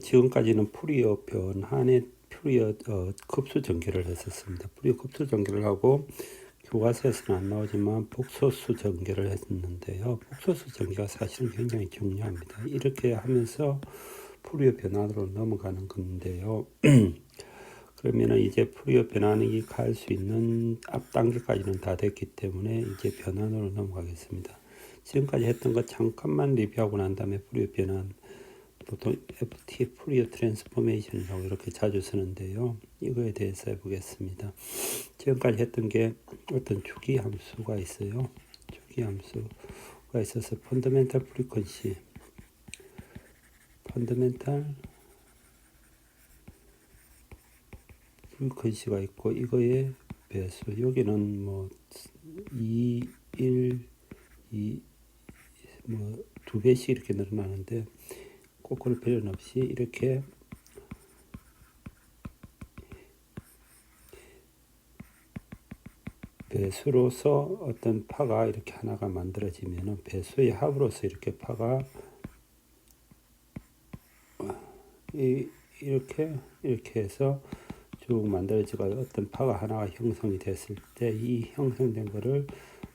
지금까지는 푸리어 변환의 푸리어 급수 전개를 했었습니다. 푸리어 급수 전개를 하고 교과서에서는 안 나오지만 복소수 전개를 했는데요. 복소수 전개가 사실은 굉장히 중요합니다. 이렇게 하면서 푸리어 변환으로 넘어가는 건데요. 그러면은 이제 푸리어 변환이 갈 수 있는 앞 단계까지는 다 됐기 때문에 이제 변환으로 넘어가겠습니다. 지금까지 했던 거 잠깐만 리뷰하고 난 다음에 푸리어 변환, 보통 FT 푸리어 트랜스포메이션이라고 이렇게 자주 쓰는데요. 이거에 대해서 해보겠습니다. 지금까지 했던 게 어떤 주기 함수가 있어요. 주기 함수가 있어서 펀더멘탈 프리퀀시, 펀더멘탈 프리퀀시가 있고 이거의 배수, 여기는 뭐 2, 1, 2, 뭐 2배씩 이렇게 늘어나는데 꼭 그럴 필요는 없이 이렇게 배수로서 어떤 파가 이렇게 하나가 만들어지면은 배수의 합으로서 이렇게 파가 이렇게 해서 쭉 만들어지고 어떤 파가 하나가 형성이 됐을 때 이 형성된 거를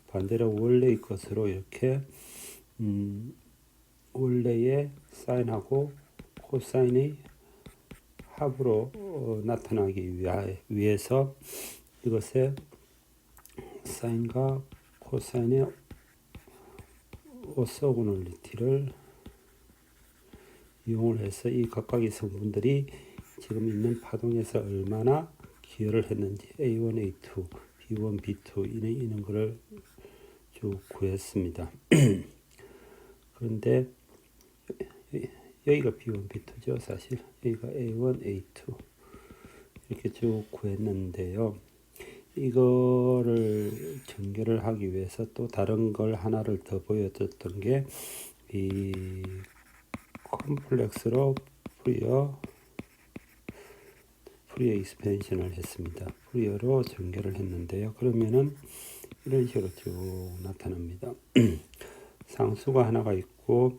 반대로 원래의 것으로 이렇게 원래의 사인하고 코사인의 합으로 나타나기 위해서 이것의 사인과 코사인의 오소고널리티를 이용을 해서 이 각각의 성분들이 지금 있는 파동에서 얼마나 기여를 했는지 A1, A2, B1, B2 이런 거를 쭉 구했습니다. 그런데 여기가 B1, B2죠. 사실 여기가 A1, A2 이렇게 쭉 구했는데요. 이거를 전개를 하기 위해서 또 다른 걸 하나를 더 보여줬던 게 이 컴플렉스로 푸리어 익스펜션을 했습니다. 푸리어로 전개를 했는데요. 그러면은 이런 식으로 쭉 나타납니다. 상수가 하나가 있고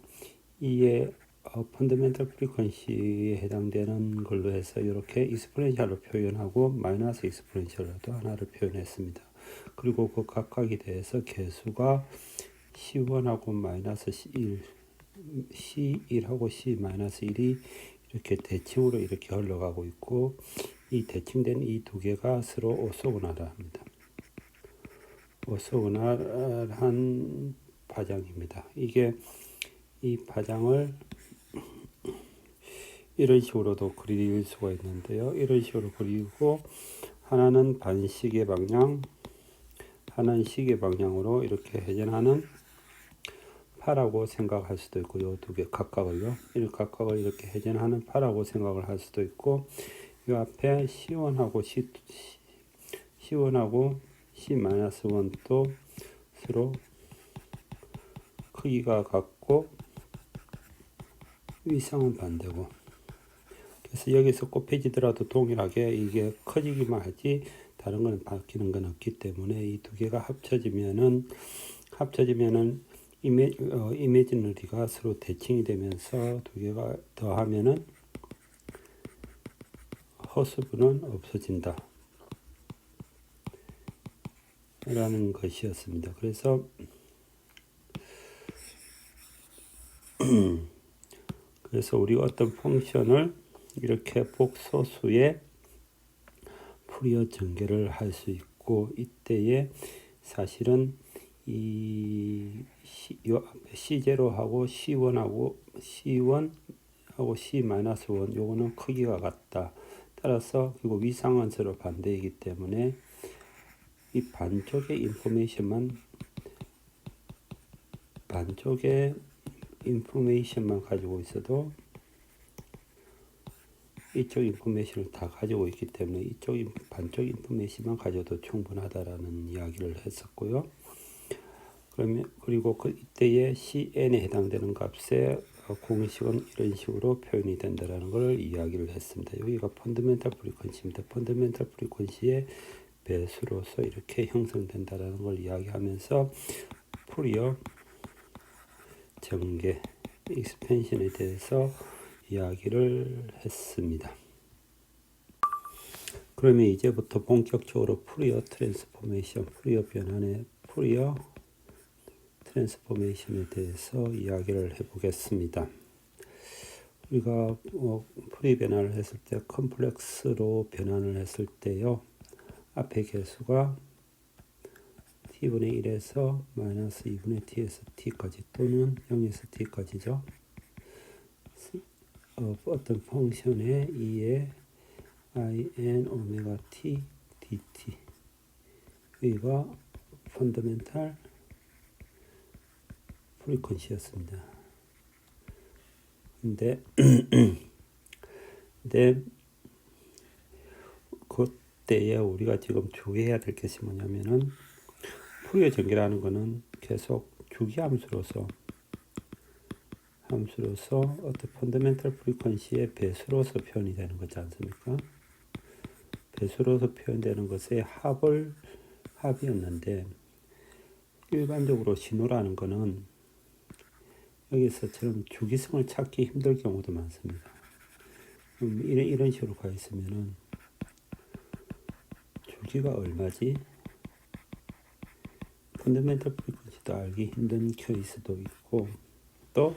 이에 펀더멘탈 프리퀀시에 해당되는 걸로 해서 이렇게 익스포넨셜로 표현하고 마이너스 익스포넨셜로도 하나를 표현했습니다. 그리고 그 각각에 대해서 개수가 C1하고 마이너스 C1, C1하고 C-1이 이렇게 대칭으로 이렇게 흘러가고 있고 이 대칭된 이 두 개가 서로 오소고널합니다. 오소고널한 파장입니다. 이게 이 파장을 이런 식으로도 그릴 수가 있는데요. 이런 식으로 그리고 하나는 반시계 방향, 하나는 시계 방향으로 이렇게 회전하는 파라고 생각할 수도 있고, 요 두 개 각각을요. 이 각각을 이렇게 회전하는 파라고 생각을 할 수도 있고, 이 앞에 C1하고 C1하고 C-1도 서로 크기가 같고 위상은 반대고. 그래서 여기서 곱해지더라도 동일하게 이게 커지기만 하지 다른 건 바뀌는 건 없기 때문에 이 두 개가 합쳐지면은 이미지너리가 서로 대칭이 되면서 두 개가 더하면은 허수분은 없어진다 라는 것이었습니다. 그래서 우리가 어떤 펑션을 이렇게 복소수의 푸리어 전개를 할 수 있고, 이때에 사실은 이 C0하고 C1하고 C-1 요거는 크기가 같다. 따라서 그리고 위상은 서로 반대이기 때문에 이 반쪽의 인포메이션만 가지고 있어도 이쪽 인포메이션을 다 가지고 있기 때문에 반쪽 인포메이션만 가져도 충분하다라는 이야기를 했었고요. 그리고 이때의 CN에 해당되는 값의 공식은 이런 식으로 표현이 된다라는 걸 이야기를 했습니다. 여기가 펀더멘탈 프리퀀시입니다. 펀더멘탈 프리퀀시의 배수로서 이렇게 형성된다라는 걸 이야기하면서 푸리어 전개, 익스펜션에 대해서 이야기를 했습니다. 그러면 이제부터 본격적으로 푸리어 트랜스포메이션, 푸리어 변환의 푸리어 트랜스포메이션에 대해서 이야기를 해보겠습니다. 우리가 푸리어 변환을 했을 때 컴플렉스로 변환을 했을 때요. 앞에 개수가 t분의 1에서 마이너스 2분의 t에서 t까지 또는 0에서 t까지죠. 어떤 펑션의 2의 in 오메가 t dt 여기가 펀더멘탈 프리퀀시였습니다. 근데 그때에 우리가 지금 주의해야 될 것이 뭐냐면은 푸리어 전개라는 거는 계속 주기 함수로서 어떤 펀더멘탈 프리퀀시의 배수로서 표현이 되는 거지 않습니까? 배수로서 표현되는 것의 합이었는데 일반적으로 신호라는 거는 여기서처럼 주기성을 찾기 힘들 경우도 많습니다. 이런 식으로 가 있으면은 주기가 얼마지? 펀더멘탈 프리퀀시도 알기 힘든 케이스도 있고 또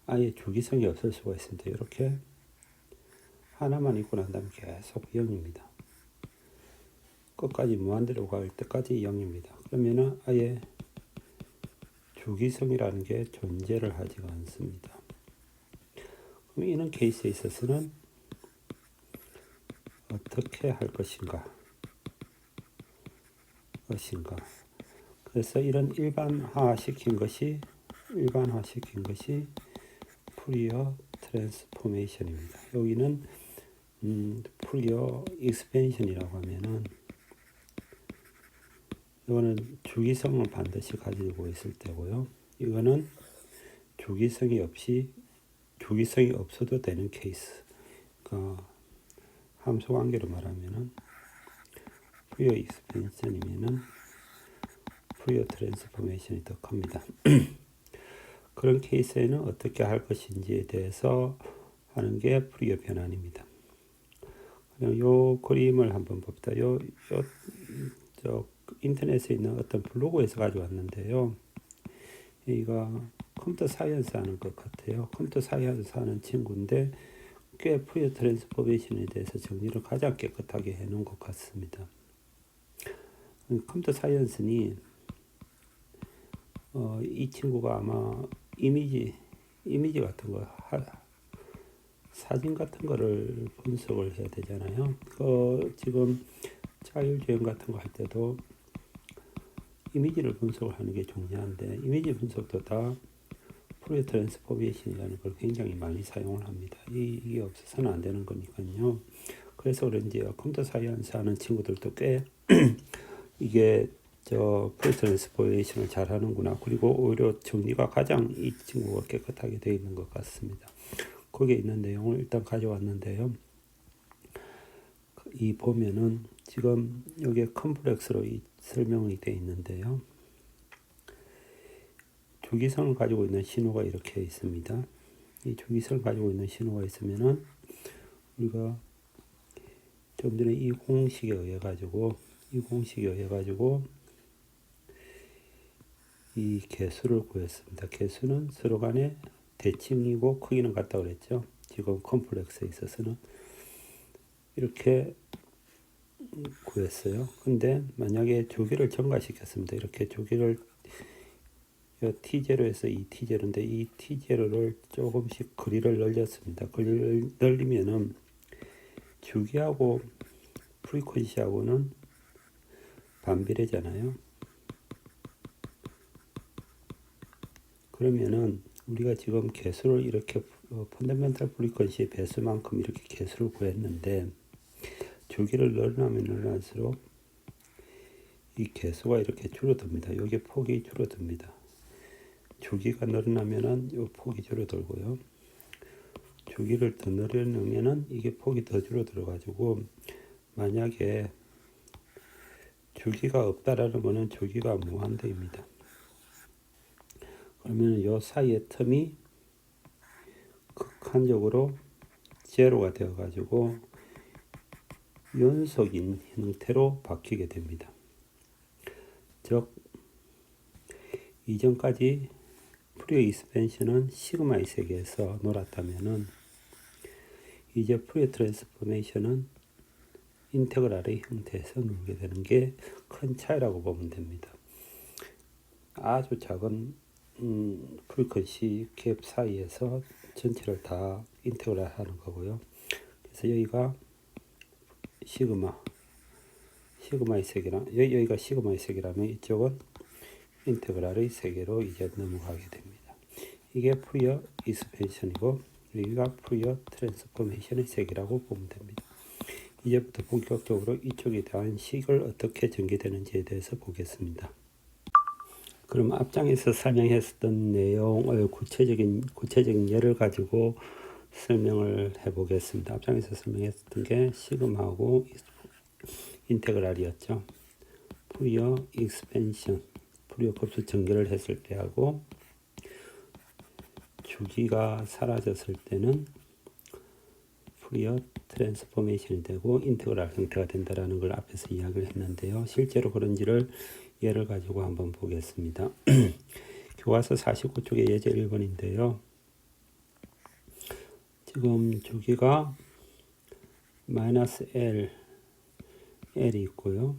아예 주기성이 없을 수가 있습니다. 이렇게 하나만 있고 난 다음에 계속 0입니다. 끝까지 무한대로 갈 때까지 0입니다. 그러면은 아예 주기성이라는 게 존재를 하지가 않습니다. 그럼 이런 케이스에 있어서는 어떻게 할 것인가? 그래서 이런 일반화시킨 것이 푸리어 트랜스포메이션입니다. 여기는 푸리어 익스펜션이라고 하면은 이거는 주기성을 반드시 가지고 있을 때고요. 이거는 주기성이 없어도 되는 케이스. 그러니까 함수 관계로 말하면은 푸리어 익스펜션이면은 푸리어 트랜스포메이션이 더 큽니다. 그런 케이스에는 어떻게 할 것인지에 대해서 하는 게 푸리어 변환입니다. 요 그림을 한번 봅시다. 저 인터넷에 있는 어떤 블로그에서 가져왔는데요. 여기가 컴퓨터 사이언스 하는 것 같아요. 컴퓨터 사이언스 하는 친구인데 꽤 푸리어 트랜스포메이션에 대해서 정리를 가장 깨끗하게 해놓은 것 같습니다. 컴퓨터 사이언스니 이 친구가 아마 이미지 같은 거 사진 같은 거를 분석을 해야 되잖아요. 지금 자율주행 같은 거 할 때도 이미지를 분석을 하는 게 중요한데 이미지 분석도 다 푸리어 트랜스포메이션이라는 걸 굉장히 많이 사용을 합니다. 이게 없어서는 안 되는 거니까요. 그래서 그런지 컴퓨터 사이언스 하는 친구들도 꽤 이게 푸리어 트랜스포메이션을 잘 하는구나. 그리고 오히려 정리가 가장 이 친구가 깨끗하게 되어 있는 것 같습니다. 거기에 있는 내용을 일단 가져왔는데요. 이 보면은 지금 여기에 컴플렉스로 설명이 되어 있는데요. 주기성을 가지고 있는 신호가 이렇게 있습니다. 이 주기성을 가지고 있는 신호가 있으면은 우리가 좀 전에 이 공식에 의해 가지고 이 개수를 구했습니다. 개수는 서로 간의 대칭이고 크기는 같다고 그랬죠. 지금 컴플렉스에 있어서는 이렇게 구했어요. 근데 만약에 주기를 증가시켰습니다. 이렇게 주기를 T0에서 이 T0인데 이 T0를 조금씩 거리를 늘렸습니다. 거리를 늘리면은 주기하고 프리퀀시하고는 반비례잖아요. 그러면은 우리가 지금 개수를 이렇게 펀더멘탈 프리퀀시의 배수만큼 이렇게 개수를 구했는데 주기를 늘어나면 늘어날수록 이 개수가 이렇게 줄어듭니다. 여기 폭이 줄어듭니다. 주기가 늘어나면은 이 폭이 줄어들고요. 주기를 더 늘려놓으면은 이게 폭이 더 줄어들어 가지고 만약에 주기가 없다라는 거는 주기가 무한대입니다. 그러면 이 사이의 텀이 극한적으로 제로가 되어 가지고 연속인 형태로 바뀌게 됩니다. 즉 이전까지 푸리어 익스펜션은 시그마의 세계에서 놀았다면은 이제 푸리어 트랜스포메이션은 인테그랄의 형태에서 놀게 되는 게 큰 차이라고 보면 됩니다. 아주 작은 프리퀀시 갭 사이에서 전체를 다 인테그랄 하는 거고요. 그래서 여기가 시그마의 세계라 여기가 시그마의 세계라면 이쪽은 인테그랄의 세계로 이제 넘어가게 됩니다. 이게 푸리어 익스펜션이고 여기가 푸리어 트랜스포메이션의 세계라고 보면 됩니다. 이제부터 본격적으로 이쪽에 대한 식을 어떻게 전개되는지에 대해서 보겠습니다. 그럼 앞장에서 설명했었던 내용을 구체적인 예를 가지고 설명을 해보겠습니다. 앞장에서 설명했었던 게 시그마하고 인테그랄이었죠. 푸리어 익스펜션, 푸리어 곱수 전개를 했을 때하고 주기가 사라졌을 때는 푸리어 트랜스포메이션이 되고 인테그랄 형태가 된다라는 걸 앞에서 이야기를 했는데요. 실제로 그런지를 예를 가지고 한번 보겠습니다. 교과서 49쪽의 예제 1번인데요. 지금 주기가 마이너스 L이 있고요.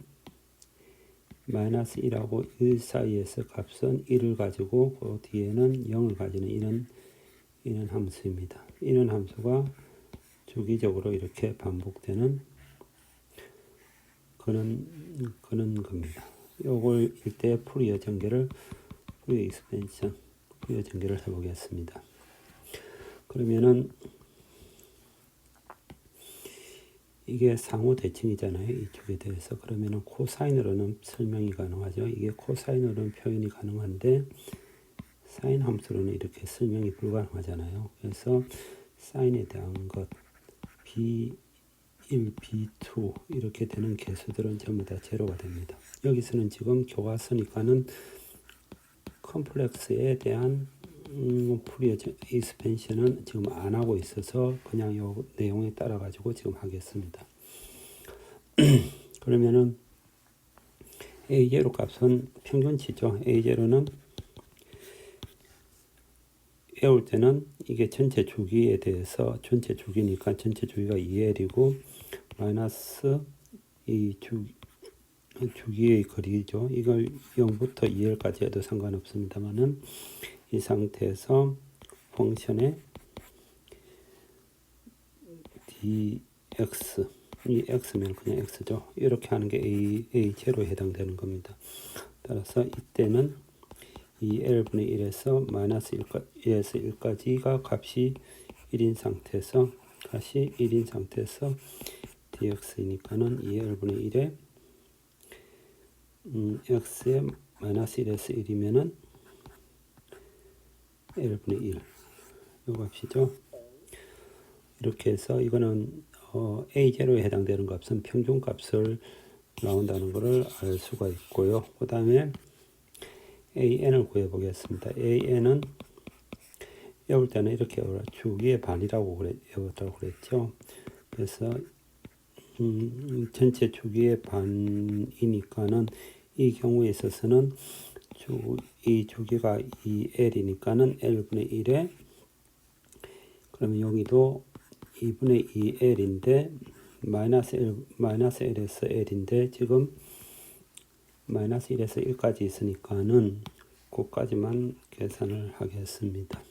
마이너스 1하고 1 사이에서 값은 1을 가지고 그 뒤에는 0을 가지는 이는 함수입니다. 이는 함수가 주기적으로 이렇게 반복되는 그런 겁니다. 요걸 일대 푸리어 익스펜션, 푸리어 전개를 해보겠습니다. 그러면은 이게 상호 대칭이잖아요. 이쪽에 대해서. 그러면은 코사인으로는 설명이 가능하죠. 이게 코사인으로는 표현이 가능한데 사인 함수로는 이렇게 설명이 불가능하잖아요. 그래서 사인에 대한 것 B1, B2 이렇게 되는 개수들은 전부 다 제로가 됩니다. 여기서는 지금 교과서니까는 컴플렉스에 대한 푸리어 익스펜션은 지금 안 하고 있어서 그냥 요 내용에 따라 가지고 지금 하겠습니다. 그러면은 A0 값은 평균치죠. A0는 외울 때는 이게 전체 주기에 대해서 전체 주기니까 전체 주기가 2L이고 마이너스 이 주기의 거리죠. 이걸 0부터 2L까지 해도 상관없습니다만은 이 상태에서 펑션의 dx 이 x면 그냥 x죠. 이렇게 하는 게 a0에 해당되는 겁니다. 따라서 이때는 이 L분의 1에서 마이너스 1에서 1까지가 값이 1인 상태에서 dx이니까는 이 L분의 1에 x에 마이너스 1에서 1이면은 L분의 1 요 값이죠. 이렇게 해서 이거는 A0에 해당되는 값은 평균값을 나온다는 것을 알 수가 있고요. 그 다음에 AN을 구해보겠습니다. AN은 외울 때는 이렇게 주기의 반이라고 외웠다고 그랬죠. 그래서 전체 주기의 반이니까는 이 경우에 있어서는 이 주기가 2L이니까는 L분의 1에 그러면 여기도 2분의 2L인데 마이너스 L에서 L인데 지금 마이너스 1에서 1까지 있으니까는 그까지만 계산을 하겠습니다.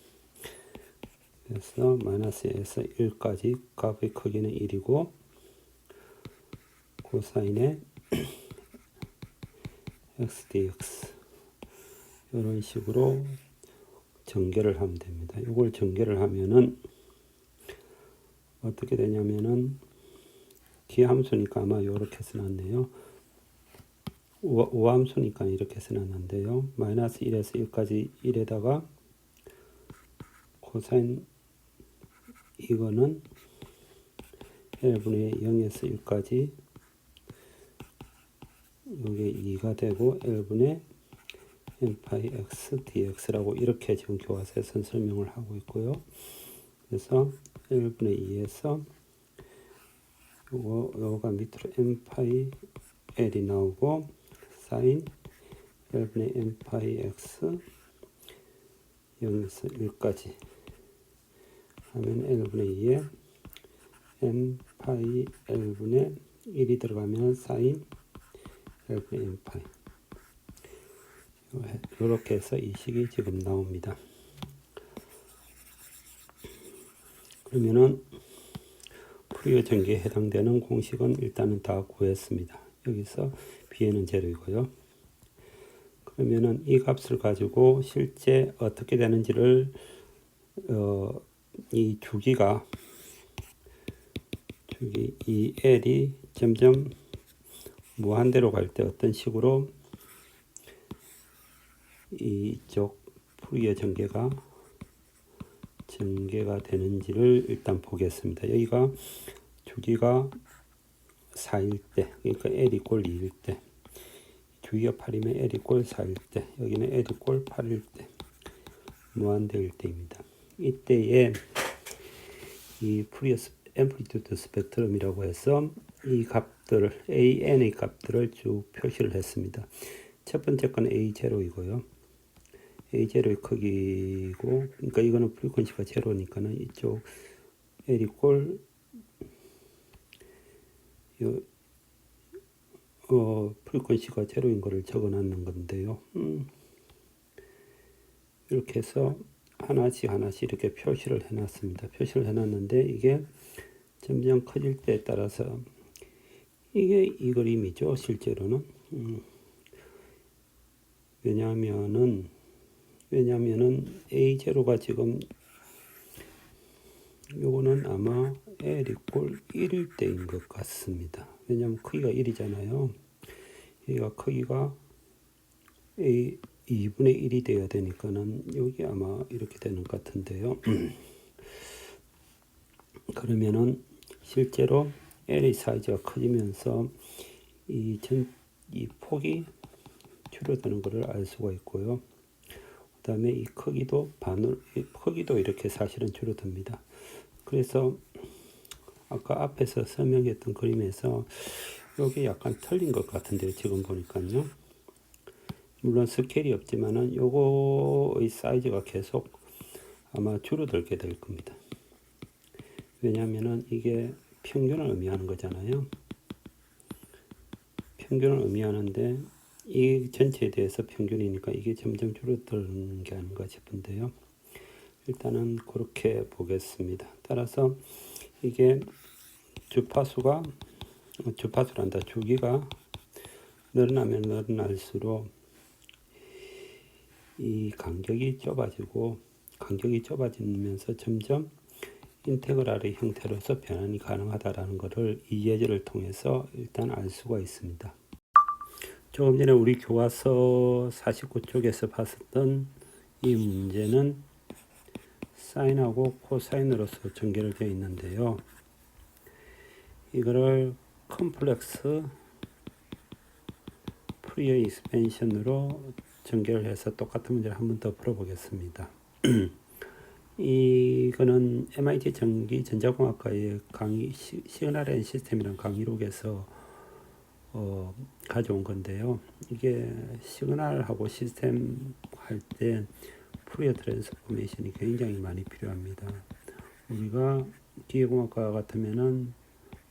그래서 마이너스 1에서 1까지 값의 크기는 1이고 코사인의 x dx 이런 식으로 전개를 하면 됩니다. 이걸 전개를 하면은 어떻게 되냐면은 기함수니까 아마 이렇게 써놨네요. 우함수니까 이렇게 써놨는데요. 마이너스 1에서 1까지 1에다가 코사인 이거는 L분의 0에서 1까지 이게 2가 되고 L분의 n 파이 x dx라고 이렇게 지금 교과서에서 설명을 하고 있고요. 그래서 1분의 2에서 요거가 밑으로 n 파이 l이 나오고 사인 1분의 n 파이 x 0에서 1까지 하면 1분의 2에 n 파이 l분의 1이 들어가면 사인 1분의 n 파이 이렇게 해서 이 식이 지금 나옵니다. 그러면은 푸리어 전개에 해당되는 공식은 일단은 다 구했습니다. 여기서 b는 제로이고요. 그러면은 이 값을 가지고 실제 어떻게 되는지를 이 주기가 이 L이 점점 무한대로 갈 때 어떤 식으로 이쪽 푸리어 전개가 되는지를 일단 보겠습니다. 여기가 주기가 4일 때, 그러니까 L 이꼴 2일 때, 주기가 8이면 L 이꼴 4일 때, 여기는 L 이꼴 8일 때, 무한대일 때입니다. 이때에 이 푸리어 앰플리튜드 스펙트럼이라고 해서 이 값들을 AN의 값들을 쭉 표시를 했습니다. 첫 번째 건 A0이고요. A0의 크기고, 그러니까 이거는 프리퀀시가 제로니까는 이쪽 L 이꼴 프리퀀시가 제로인 거를 적어 놨는 건데요. 이렇게 해서 하나씩 이렇게 표시를 해 놨습니다. 표시를 해 놨는데 이게 점점 커질 때에 따라서 이게 이 그림이죠. 실제로는 왜냐하면은 A0가 지금 요거는 아마 L 이꼴 1일 때인 것 같습니다. 왜냐하면 크기가 1이잖아요. 여기가 크기가 A 2분의 1이 돼야 되니까는 여기 아마 이렇게 되는 것 같은데요. 그러면은 실제로 L의 사이즈가 커지면서 이 폭이 줄어드는 것을 알 수가 있고요. 그 다음에 이 크기도 이렇게 사실은 줄어듭니다. 그래서 아까 앞에서 설명했던 그림에서 여기 약간 틀린 것 같은데요. 지금 보니까요. 물론 스케일이 없지만은 요거의 사이즈가 계속 아마 줄어들게 될 겁니다. 왜냐하면은 이게 평균을 의미하는 거잖아요. 평균을 의미하는데 이 전체에 대해서 평균이니까 이게 점점 줄어드는 게 아닌가 싶은데요. 일단은 그렇게 보겠습니다. 따라서 이게 주기가 늘어나면 늘어날수록 이 간격이 좁아지면서 점점 인테그랄의 형태로서 변환이 가능하다라는 것을 이 예제를 통해서 일단 알 수가 있습니다. 조금 전에 우리 교과서 49쪽에서 봤었던 이 문제는 사인하고 코사인으로서 전개를 되어 있는데요. 이거를 컴플렉스 푸리어 익스펜션으로 전개를 해서 똑같은 문제를 한 번 더 풀어보겠습니다. 이거는 MIT 전기전자공학과의 강의 시그널 앤 시스템이라는 강의록에서 가져온 건데요. 이게 시그널하고 시스템 할 때 푸리어 트랜스포메이션이 굉장히 많이 필요합니다. 우리가 기계공학과 같으면은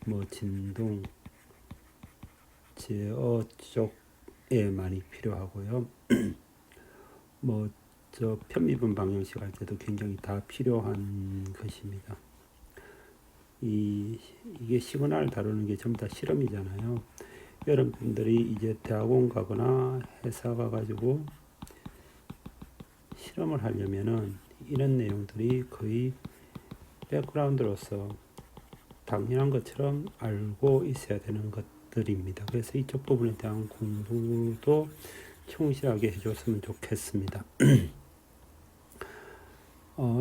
뭐 진동, 제어 쪽에 많이 필요하고요. 뭐 저 편미분 방정식 할 때도 굉장히 다 필요한 것입니다. 이게 시그널을 다루는 게 전부 다 실험이잖아요. 여러분들이 이제 대학원 가거나 회사 가가지고 실험을 하려면은 이런 내용들이 거의 백그라운드로서 당연한 것처럼 알고 있어야 되는 것들입니다. 그래서 이쪽 부분에 대한 공부도 충실하게 해줬으면 좋겠습니다.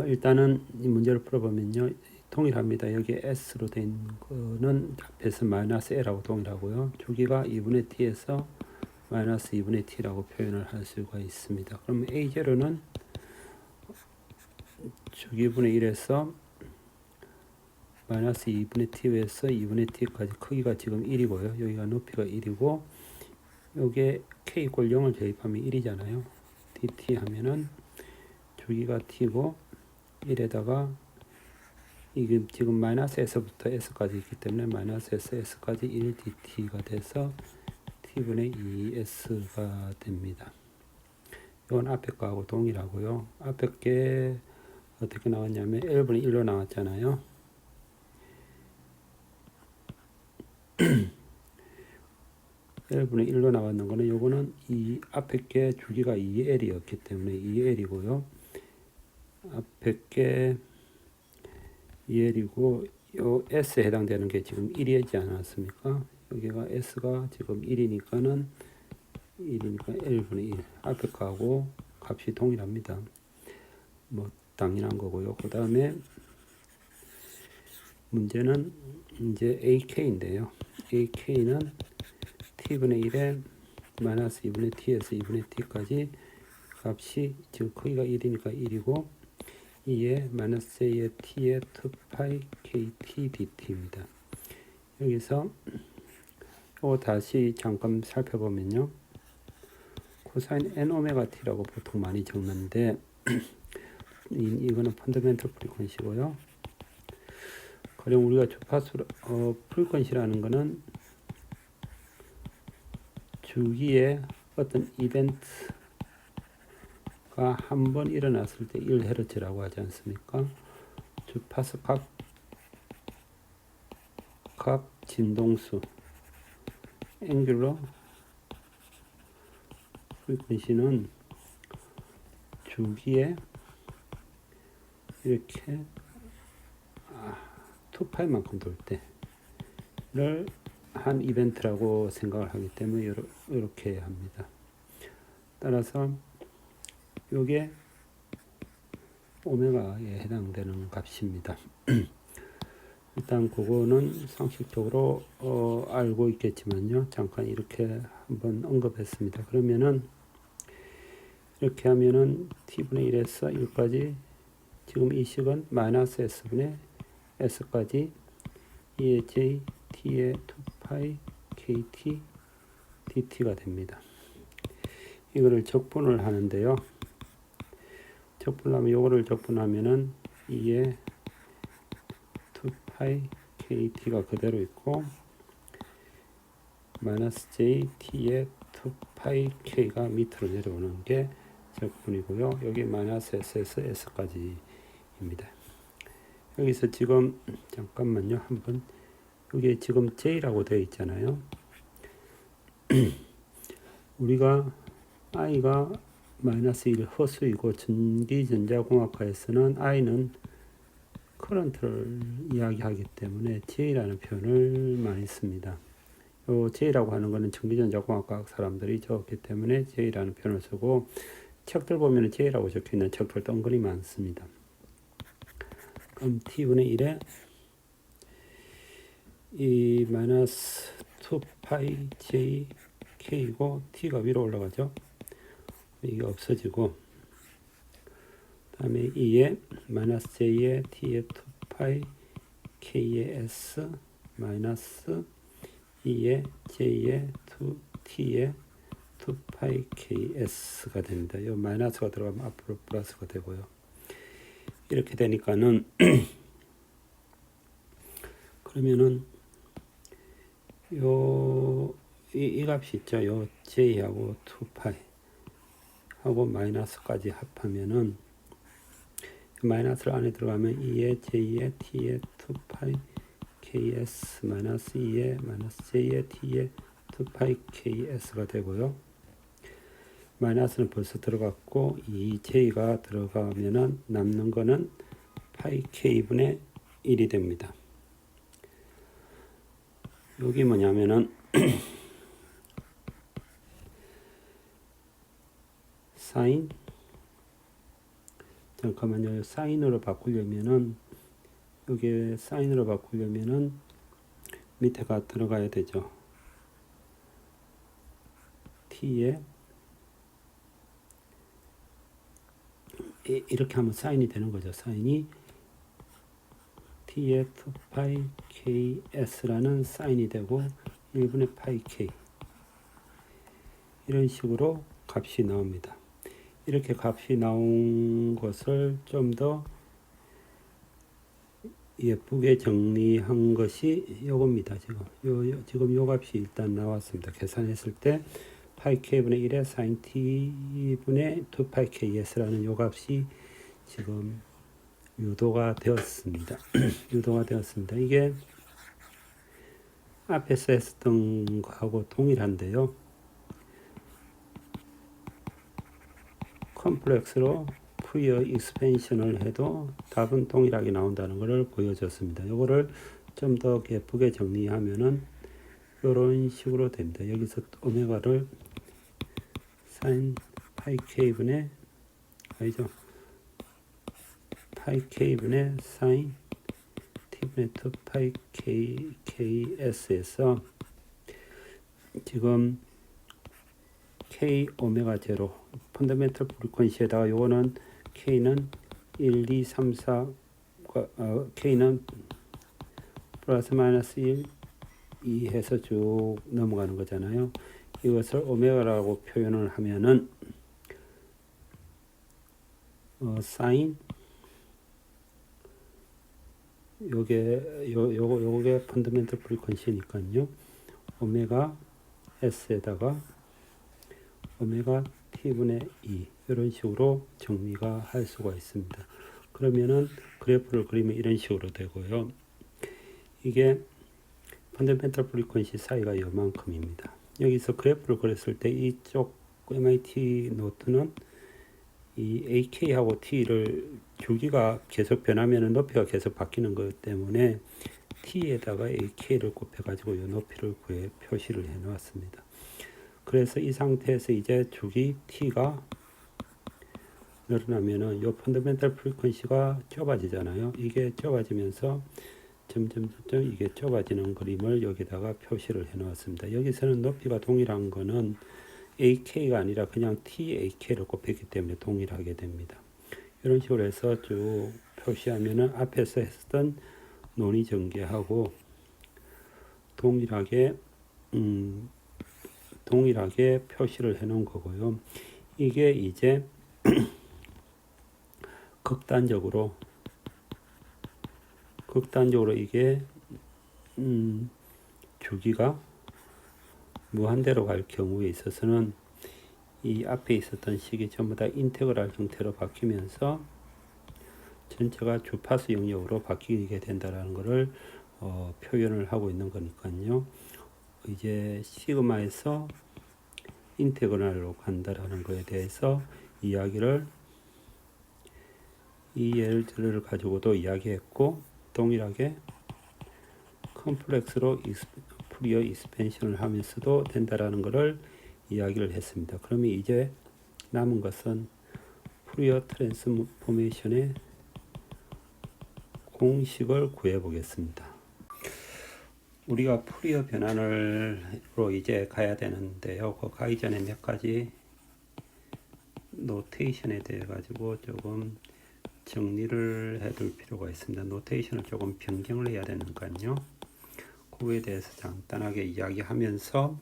일단은 이 문제를 풀어보면요. 동일합니다. 여기 S로 된 거는 앞에서 마이너스 L하고 동일하고요. 주기가 2분의 T에서 마이너스 2분의 T라고 표현을 할 수가 있습니다. 그럼 A0는 주기분의 1에서 마이너스 2분의 t에서 2분의 t까지 크기가 지금 1이고요. 여기가 높이가 1이고 요게 k 이퀄 0을 대입하면 1이잖아요. dt 하면은 주기가 t고 1에다가 이게 지금 마이너스 s부터 s까지 있기 때문에 마이너스에서 s까지 1 dt가 돼서 t분의 2s가 됩니다. 이건 앞에 거하고 동일하고요. 앞에 게 어떻게 나왔냐면 L분의 1로 나왔잖아요. L분의 1로 나왔는 거는 요거는 이 앞에 게 주기가 2L이었기 때문에 2L이고요. 앞에 게 2L이고 요 S에 해당되는 게 지금 1이지 않았습니까? 여기가 S가 지금 1이니까 L분의 1. 앞에 거하고 값이 동일합니다. 뭐 당연한 거고요. 그 다음에 문제는 이제 AK인데요. AK는 T분의 1에 마이너스 2분의 T에서 2분의 T까지 값이 지금 크기가 1이니까 1이고 2에 마이너스 J의 T의 2파이 KT DT입니다. 여기서 이거 다시 잠깐 살펴보면요. 코사인 N 오메가 T라고 보통 많이 적는데 이거는 펀더멘털 프리퀀시고요. 가령 우리가 주파수 프리퀀시라는 거는 주기에 어떤 이벤트가 한 번 일어났을 때 1Hz라고 하지 않습니까? 주파수 각 진동수 앵귤러 프리퀀시는 주기에 이렇게 2파이만큼 돌 때를 한 이벤트라고 생각을 하기 때문에 이렇게 합니다. 따라서 이게 오메가에 해당되는 값입니다. 일단 그거는 상식적으로 알고 있겠지만요. 잠깐 이렇게 한번 언급했습니다. 그러면은 이렇게 하면은 t분의 1에서 1까지 지금 이 식은 마이너스 s분의 s까지 2의 j t의 2파이 kt dt가 됩니다. 이거를 적분을 하는데요. 적분하면 요거를 적분하면은 2의 2파이 kt가 그대로 있고 마이너스 j t의 2파이 k가 밑으로 내려오는 게 적분이고요. 여기 마이너스 s에서 s까지입니다. 여기서 지금 잠깐만요. 한번 여기 지금 j라고 되어 있잖아요. 우리가 i가 마이너스 1 허수이고 전기전자공학과에서는 i는 커런트를 이야기하기 때문에 j라는 표현을 많이 씁니다. 요 j라고 하는 것은 전기전자공학과 사람들이 적었기 때문에 j라는 표현을 쓰고 책들 보면 j라고 적혀있는 책들도 은근히 많습니다. 그럼 t분의 1에 이 마이너스 2파이 j k이고 t가 위로 올라가죠. 이게 없어지고 다음에 2에 마이너스 j의 t의 2파이 k의 s 마이너스 2의 j의 2t의 2파이 ks가 됩니다. 이 마이너스가 들어가면 앞으로 플러스가 되고요. 이렇게 되니까는 그러면은 이 값이 있죠. 요 j하고 2파이 하고 마이너스까지 합하면은 마이너스를 안에 들어가면 2의 j의 t의 2파이 ks 마이너스 2의 마이너스 j의 t의 2파이 ks가 되고요. 마이너스는 벌써 들어갔고 이 j가 들어가면은 남는 거는 파이 k분의 1이 됩니다. 여기 뭐냐면은 사인 잠깐만요. 사인으로 바꾸려면은 여기 사인으로 바꾸려면은 밑에가 들어가야 되죠. t에 이렇게 하면 사인이 되는 거죠. 사인이 t의 2파이 ks라는 사인이 되고 1분의 파이 k 이런 식으로 값이 나옵니다. 이렇게 값이 나온 것을 좀 더 예쁘게 정리한 것이 요겁니다. 지금 요 값이 일단 나왔습니다. 계산했을 때 파이 k분의 1의 sin t분의 2파이 ks라는 요 값이 지금 유도가 되었습니다. 유도가 되었습니다. 이게 앞에서 했었던 거하고 동일한데요. 컴플렉스로 푸리어 익스펜션을 해도 답은 동일하게 나온다는 것을 보여줬습니다. 이거를 좀 더 예쁘게 정리하면은 이런 식으로 됩니다. 여기서 오메가를 sin 파이 k분의 아니죠. 파이 k분의 sin t분의 2 파이 ks에서 지금 k 오메가 제로 펀더멘털 프리퀀시에다가 요거는 k는 1, 2, 3, 4 k는 플러스 마이너스 1, 2 해서 쭉 넘어가는 거잖아요. 이것을 오메가라고 표현을 하면은 사인 요게 펀더멘털 프리퀀시니까요. 오메가 s에다가 오메가 t분의 2 이런 식으로 정리가 할 수가 있습니다. 그러면은 그래프를 그리면 이런 식으로 되고요. 이게 펀더멘털 프리퀀시 사이가 이만큼입니다. 여기서 그래프를 그렸을 때 이쪽 MIT 노트는 이 AK하고 T를 주기가 계속 변하면 높이가 계속 바뀌는 것 때문에 T에다가 AK를 곱해가지고 이 높이를 표시를 해 놓았습니다. 그래서 이 상태에서 이제 주기 T가 늘어나면은 요 펀더멘털 프리퀀시가 좁아지잖아요. 이게 좁아지면서 점점 이게 좁아지는 그림을 여기다가 표시를 해 놓았습니다. 여기서는 높이가 동일한 거는 AK가 아니라 그냥 TAK를 곱했기 때문에 동일하게 됩니다. 이런 식으로 해서 쭉 표시하면은 앞에서 했던 논의 전개하고 동일하게 표시를 해 놓은 거고요. 이게 이제 극단적으로 이게 주기가 무한대로 갈 경우에 있어서는 이 앞에 있었던 식이 전부 다 인테그랄 형태로 바뀌면서 전체가 주파수 영역으로 바뀌게 된다라는 것을 표현을 하고 있는 거니까요. 이제 시그마에서 인테그랄로 간다라는 것에 대해서 이야기를 이 예를 가지고도 이야기했고 동일하게 컴플렉스로 푸리어 익스펜션을 하면서도 된다라는 것을 이야기를 했습니다. 그러면 이제 남은 것은 푸리어 트랜스포메이션의 공식을 구해 보겠습니다. 우리가 푸리어 변환으로 이제 가야 되는데요. 그 가기 전에 몇 가지 노테이션에 대해 가지고 조금 정리를 해둘 필요가 있습니다. 노테이션을 조금 변경을 해야 되는가요? 그거에 대해서 간단하게 이야기하면서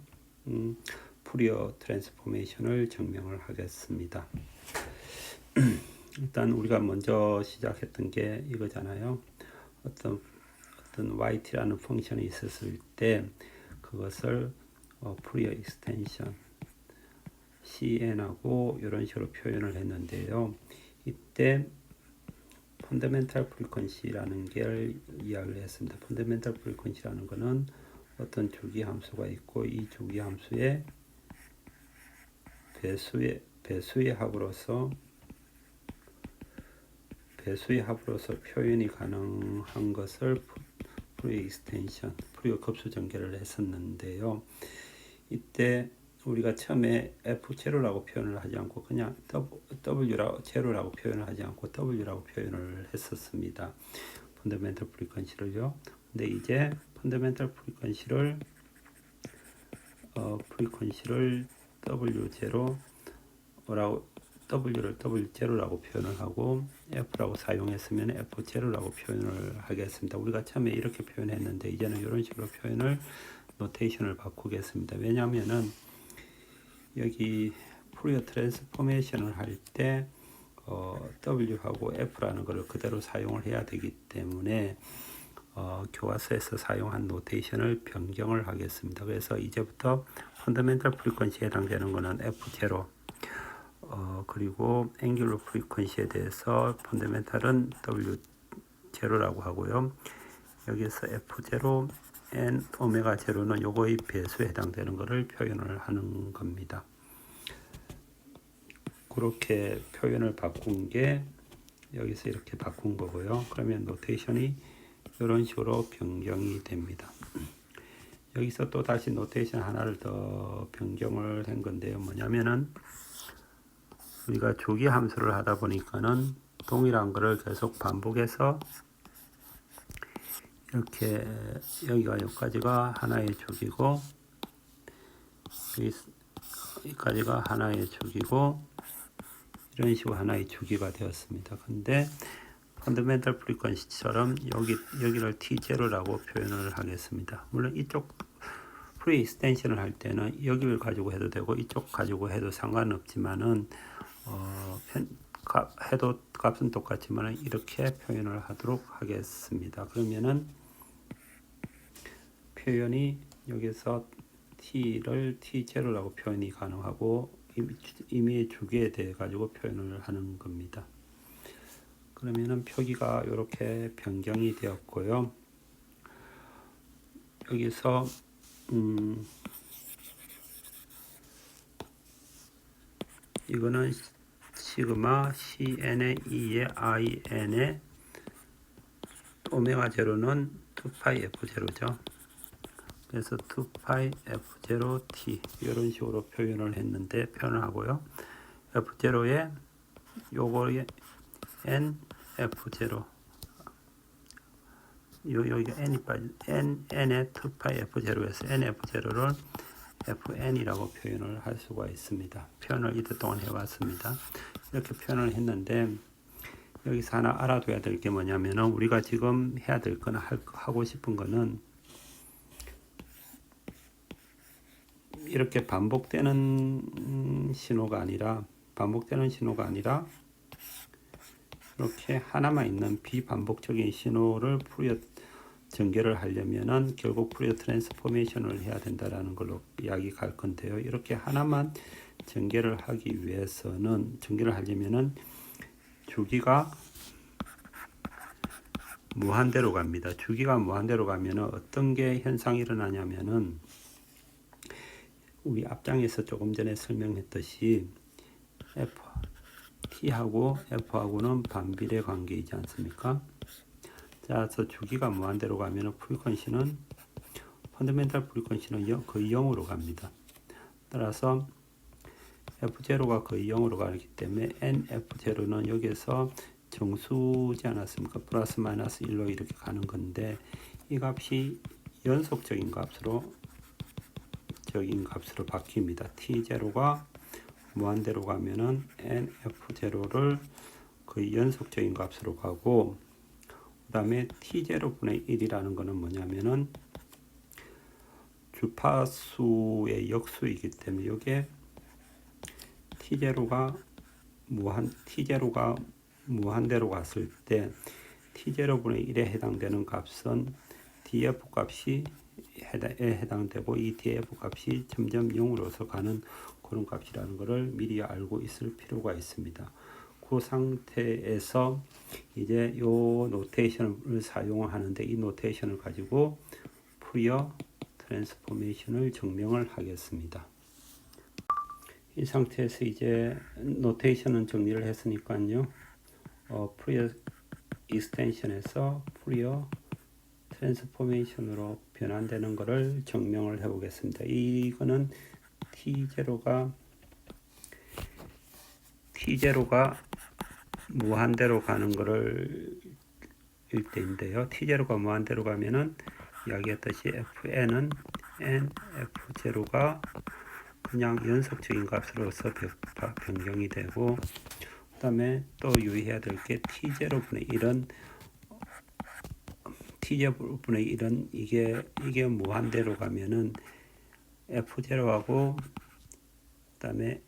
푸리어 트랜스포메이션을 증명을 하겠습니다. 일단 우리가 먼저 시작했던 게 이거잖아요. 어떤 yt라는 펑션이 있었을 때 그것을 푸리어 익스텐션 cn하고 이런 식으로 표현을 했는데요. 이때 펀더멘탈 프리퀀시라는 걸 이야기를 했습니다. 펀더멘탈 프리퀀시라는 것은 어떤 주기 함수가 있고 이 주기 함수의 배수의 합으로서 표현이 가능한 것을 푸리어 익스텐션, 푸리어 급수 전개를 했었는데요. 이때 우리가 처음에 F 제로라고 표현을 하지 않고 그냥 W라고 제로라고 표현을 하지 않고 W라고 표현을 했었습니다. 펀더멘털 프리퀀시를요. 근데 이제 펀더멘털 프리퀀시를 W 제로라고 W를 W0라고 표현을 하고 F라고 사용했으면 F0라고 표현을 하겠습니다. 우리가 처음에 이렇게 표현했는데 이제는 이런 식으로 표현을 노테이션을 바꾸겠습니다. 왜냐하면은 여기 푸리어 트랜스포메이션을 할 때 W하고 F라는 것을 그대로 사용을 해야 되기 때문에 교과서에서 사용한 노테이션을 변경을 하겠습니다. 그래서 이제부터 펀더멘털 프리퀀시에 해당되는 것은 F0, 그리고 앵귤러 프리퀀시에 대해서 펀더멘털은 W0라고 하고요. 여기서 F0, N, 오메가 0는 요거의 배수에 해당되는 것을 표현을 하는 겁니다. 그렇게 표현을 바꾼 게 여기서 이렇게 바꾼 거고요. 그러면 노테이션이 이런 식으로 변경이 됩니다. 여기서 또 다시 노테이션 하나를 더 변경을 한 건데요. 뭐냐면은 우리가 주기 함수를 하다 보니까는 동일한 거를 계속 반복해서 이렇게 여기가 여기까지가 하나의 주기고 여기까지가 하나의 주기고 이런 식으로 하나의 주기가 되었습니다. 근데 펀더멘털 프리퀀시처럼 여기를 T0라고 표현을 하겠습니다. 물론 이쪽 프리 익스텐션을 할 때는 여기를 가지고 해도 되고 이쪽 가지고 해도 상관없지만은 해도 값은 똑같지만 이렇게 표현을 하도록 하겠습니다. 그러면은 표현이 여기서 T를 T0라고 표현이 가능하고 이미 주기에 대해 가지고 표현을 하는 겁니다. 그러면은 표기가 이렇게 변경이 되었고요. 여기서 이거는 시그마 CN의 2의 IN의 오메가 제로는 2파이 F0죠. 그래서 2파이 F0T 이런 식으로 표현을 했는데 표현을 하고요. F0에 요거에 N F0 여기가 N이 빠진 N의 2파이 F0에서 N F0를 FN이라고 표현을 할 수가 있습니다. 표현을 이때 동안 해왔습니다. 이렇게 표현을 했는데 여기서 하나 알아둬야 될 게 뭐냐면은 우리가 지금 해야 될 거나 하고 싶은 거는 이렇게 반복되는 신호가 아니라 이렇게 하나만 있는 비반복적인 신호를 푸리어 전개를 하려면은 결국 푸리어 트랜스포메이션을 해야 된다라는 걸로 이야기가 갈 건데요. 이렇게 하나만 전개를 하려면은 주기가 무한대로 갑니다. 주기가 무한대로 가면은 어떤 게 현상이 일어나냐면은 우리 앞장에서 조금 전에 설명했듯이 T하고 F하고는 반비례 관계이지 않습니까? 자, 그래서 주기가 무한대로 가면 프리퀀시는 펀더멘털 프리퀀시는 거의 0으로 갑니다. 따라서 F0가 거의 0으로 가기 때문에 NF0는 여기에서 정수지 않았습니까? 플러스 마이너스 1로 이렇게 가는 건데 이 값이 연속적인 값으로 바뀝니다. T0가 무한대로 가면은 NF0를 거의 연속적인 값으로 가고 그 다음에 T0분의 1이라는 것은 뭐냐면은 주파수의 역수이기 때문에 이게 T0가 무한대로 갔을 때 T0분의 1에 해당되는 값은 DF 값이 해당되고 이 DF 값이 점점 0으로서 가는 그런 값이라는 것을 미리 알고 있을 필요가 있습니다. 그 상태에서 이제 이 노테이션을 사용하는데 이 노테이션을 가지고 푸리어 트랜스포메이션을 증명을 하겠습니다. 이 상태에서 이제 노테이션은 정리를 했으니까요. 푸리어 익스텐션에서 푸리어 트랜스포메이션으로 변환되는 것을 증명을 해 보겠습니다. 이거는 T0가 무한대로 가는 거를 일때인데요. T0가 무한대로 가면은 이야기했듯이 FN은 NF0가 그냥 연속적인 값으로서 변경이 되고, 그 다음에 또 유의해야 될 게 t0분의 1은 t0분의 1은 이게 무한대로 가면은 f0하고 그 다음에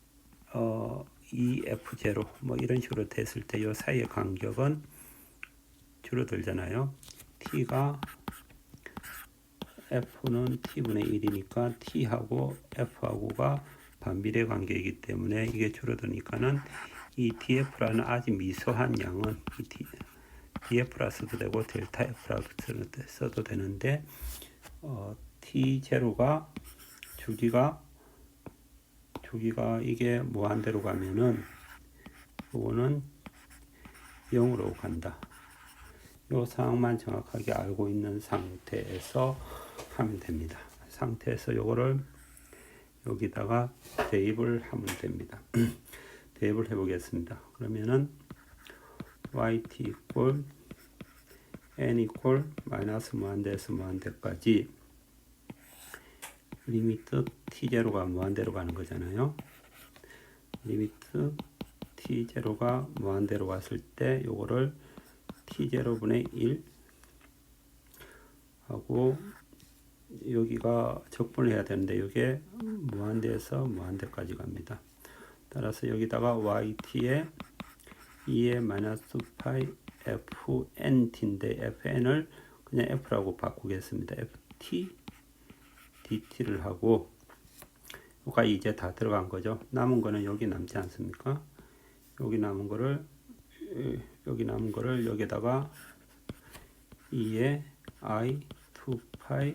EF0 뭐 이런 식으로 됐을 때 요 사이의 간격은 줄어들잖아요. t가 f는 t분의 1이니까 t하고 f하고가 반비례 관계이기 때문에 이게 줄어드니까는 이 df라는 아주 미소한 양은 이 df라 써도 되고 델타 f라 써도 되는데 t0가 주기가 이게 무한대로 가면은 이거는 0으로 간다. 이 상황만 정확하게 알고 있는 상태에서 하면 됩니다. 상태에서 요거를 여기다가 대입을 하면 됩니다. 대입을 해보겠습니다. 그러면은 yt 이퀄 n 이퀄 마이너스 무한대에서 무한대까지 리미트 t0가 무한대로 가는 거잖아요. 리미트 t0가 무한대로 갔을 때 요거를 t0분의 1 하고 여기가 적분을 해야 되는데 이게 무한대에서 무한대까지 갑니다. 따라서 여기다가 yt에 2의 마이너스 파이 fnt인데 fn을 그냥 f라고 바꾸겠습니다. ft dt를 하고 요가 이제 다 들어간 거죠. 남은 거는 여기 남지 않습니까? 여기 남은 거를 여기다가 2의 i 2파이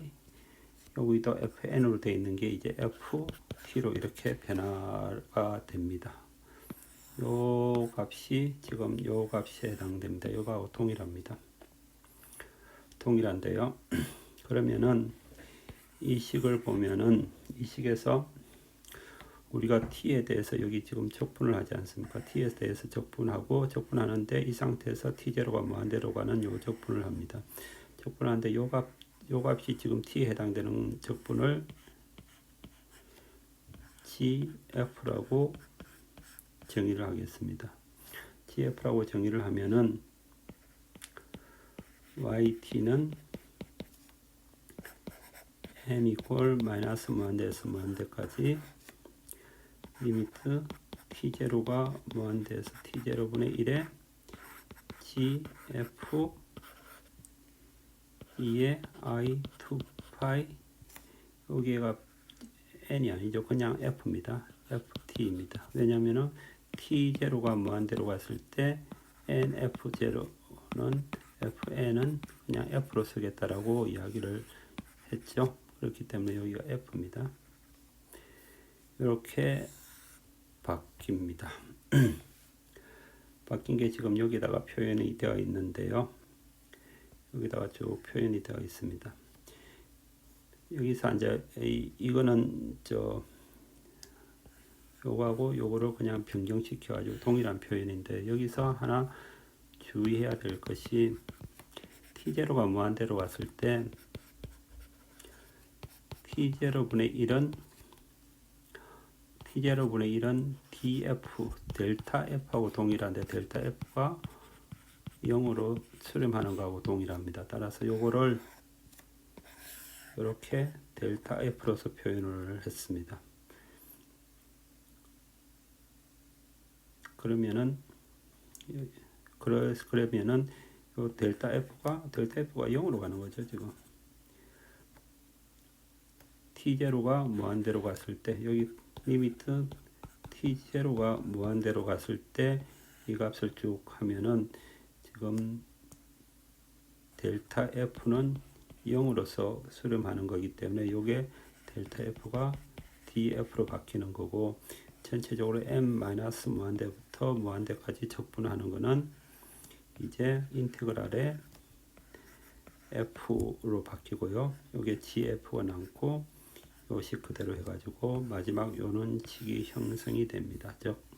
여기도 fn으로 되어 있는 게 이제 ft로 이렇게 변화가 됩니다. 요 값이 지금 요 값에 해당됩니다. 요거하고 동일합니다. 동일한데요. 그러면은 이 식을 보면은 이 식에서 우리가 t에 대해서 여기 지금 적분을 하지 않습니까? t에 대해서 적분하고 적분하는데 이 상태에서 t0가 무한대로 가는 요 적분을 합니다. 적분하는데 요 값이 지금 t에 해당되는 적분을 gf라고 정의를 하겠습니다. gf라고 정의를 하면은 yt는 m 이퀄 마이너스 무한대에서 무한대까지 리미트 t0가 무한대에서 t0분의 1에 gf 2의 i 2파이 여기가 n이 아니죠. 그냥 f입니다. ft입니다. 왜냐하면 t0가 무한대로 갔을 때 nf0는 fn은 그냥 f로 쓰겠다라고 이야기를 했죠. 그렇기 때문에 여기가 f입니다. 이렇게 바뀝니다. 바뀐 게 지금 여기다가 표현이 되어 있는데요. 여기다가 쭉 표현이 되어 있습니다. 여기서 이제 이거는 요거하고 요거를 그냥 변경시켜 가지고 동일한 표현인데 여기서 하나 주의해야 될 것이 t0가 무한대로 갔을 때 t0분의 1은 df 델타 f하고 동일한데 델타 f가 0으로 수렴하는 거하고 동일합니다. 따라서 요거를 이렇게 델타 f로서 표현을 했습니다. 그러면은 요 델타 f가 0으로 가는 거죠. 지금 t0가 무한대로 갔을 때 여기 리미트 t0가 무한대로 갔을 때 이 값을 쭉 하면은 지금 델타 f는 0으로서 수렴하는 거기 때문에 요게 델타 f가 df로 바뀌는 거고 전체적으로 m-무한대부터 무한대까지 적분하는 거는 이제 인테그랄에 f로 바뀌고요. 요게 gf가 남고 요식 그대로 해가지고 마지막 요는 식이 형성이 됩니다. 즉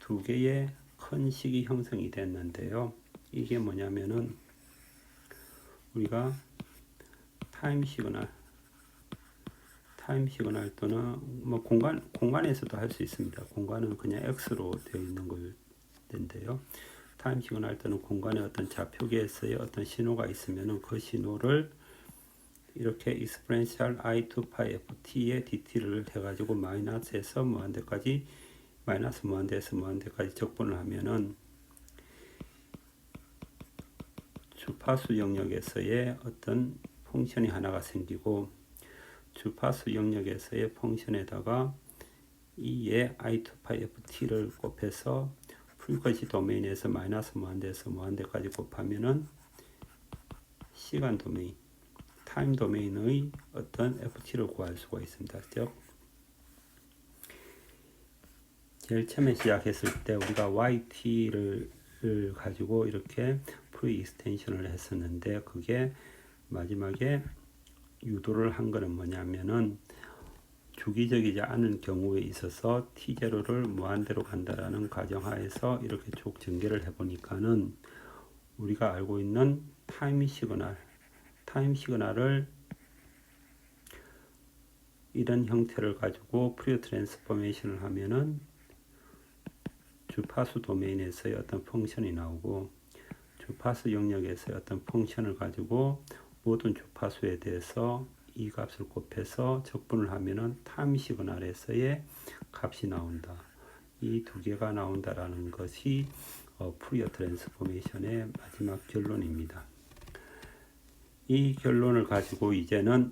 두 개의 큰 식이 형성이 됐는데요. 이게 뭐냐면은 우리가 타임 타임 시그널 또는 뭐 공간에서도 할 수 있습니다. 공간은 그냥 X로 되어 있는 걸 텐데요. 타임 시그널 또는 공간의 어떤 좌표계에서의 어떤 신호가 있으면은 그 신호를 이렇게 exponential i to pi ft의 dt를 해가지고 마이너스에서 무한대까지 마이너스 무한대에서 무한대까지 적분을 하면은 주파수 영역에서의 어떤 펑션이 하나가 생기고 주파수 영역에서의 펑션에다가 이의 i to pi ft를 곱해서 프리퀀시 도메인에서 마이너스 무한대에서 무한대까지 곱하면은 시간 도메인, 타임 도메인의 어떤 ft를 구할 수가 있습니다. 즉 제일 처음에 시작했을 때 우리가 yt를 가지고 이렇게 프리 익스텐션을 했었는데 그게 마지막에 유도를 한 거는 뭐냐면은 주기적이지 않은 경우에 있어서 t0를 무한대로 간다라는 가정하에서 이렇게 쭉 전개를 해보니까는 우리가 알고 있는 타임 시그널을 이런 형태를 가지고 프리어 트랜스포메이션을 하면은 주파수 도메인에서의 어떤 펑션이 나오고 주파수 영역에서의 어떤 펑션을 가지고 모든 주파수에 대해서 이 값을 곱해서 적분을 하면은 타임 시그널에서의 값이 나온다. 이 두 개가 나온다라는 것이 푸리어 트랜스포메이션의 마지막 결론입니다. 이 결론을 가지고 이제는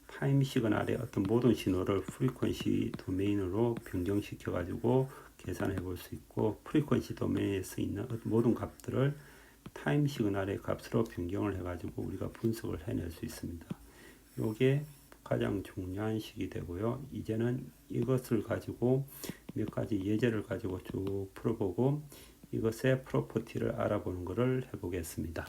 타임 시그널의 어떤 모든 신호를 프리퀀시 도메인으로 변경시켜 가지고 계산해 볼 수 있고 프리퀀시 도메인에서 있는 모든 값들을 타임 시그널의 값으로 변경을 해 가지고 우리가 분석을 해낼 수 있습니다. 이게 가장 중요한 식이 되고요. 이제는 이것을 가지고 몇 가지 예제를 가지고 쭉 풀어보고 이것의 프로퍼티를 알아보는 것을 해보겠습니다.